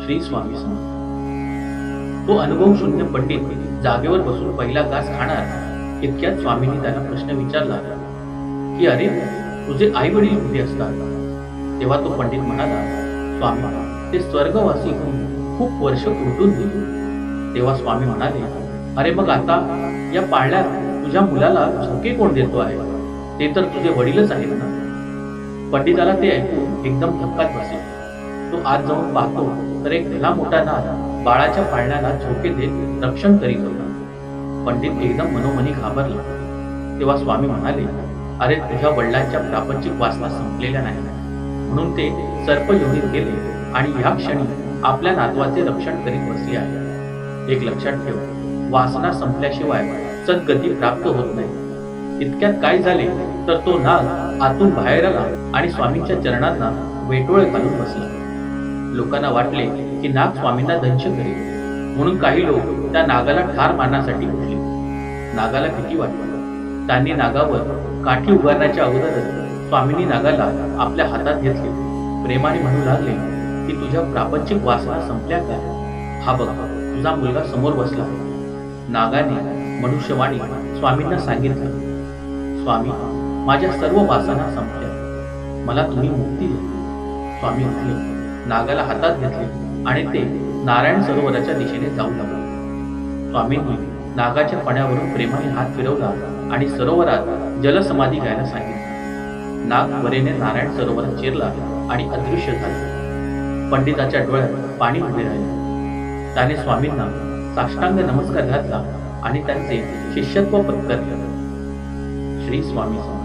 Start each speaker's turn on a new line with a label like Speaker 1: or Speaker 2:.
Speaker 1: श्री स्वामी समर्थ. तो अनुभव शून्य पंडित जागेवर बसून पहिला घास खाणार इतक्यात स्वामींनी त्याला प्रश्न विचारला की अरे, तुझे आई वडील कुठे असतात? तेव्हा तो पंडित म्हणाला, स्वामी, ते स्वर्गवासी होऊन खूप वर्ष उलटून गेले. तेव्हा स्वामी म्हणाले, अरे मग आता या पाळण्यात तुझ्या मुलाला झोके कोण देतो आहे? ते तर तुझे वडीलच आहेत ना. पंडिताला ते ऐकून एकदम धक्काच बसला. तो आत जाऊन पाहतो तर एक भला मोठा नाग बाळाच्या पाळण्याला झोके देत रक्षण करीत होता. पंडित एकदम मनोमनी घाबरला. तेव्हा स्वामी म्हणाले, अरे, तुझ्या वडिलांच्या प्रापंचिक वासना संपलेल्या नाही, म्हणून ते सर्पयोनीत गेले आणि ह्या क्षणी आपल्या नातवाचे रक्षण करीत बसले आहे. एक लक्षात ठेव, वासना संपल्याशिवाय सद्गती प्राप्त होत नाही. इतक्यात काय झाले तर तो नाग आतून बाहेर आला आणि स्वामींच्या चरणांना वेटोळे घालून बसला. लोकांना वाटले की नाग स्वामींना दंश करेल, म्हणून काही लोक त्या नागाला ठार मारण्यासाठी उठले. नागाला भीती वाटली. त्यांनी नागावर काठी उगारण्याच्या अगोदरच स्वामींनी नागाला आपल्या हातात घेतले. प्रेमाने म्हणू लागले की तुझ्या प्रापंचिक वासना संपल्या का? हा बघ, तुझा मुलगा समोर बसला आहे. नागाने मनुष्यवाणी स्वामींना सांगितलं, स्वामी, माझ्या सर्व वासना संपल्या, मला तुम्ही मुक्ती द्या. स्वामी उठले, नागाला हातात घेतले आणि ते नारायण सरोवराच्या दिशेने जाऊ लागले. स्वामींनी नागाच्या फण्यावरून प्रेमाने हात फिरवला आणि सरोवरात जलसमाधी घ्यायला सांगितले. नाग त्वरेने नारायण सरोवरात शिरला आणि अदृश्य झाला. पंडिताच्या डोळ्यात पाणी उभे राहिले. त्याने स्वामींना साष्टांग नमस्कार घातला आणि त्यांचे शिष्यत्व पत्करले. श्री स्वामी.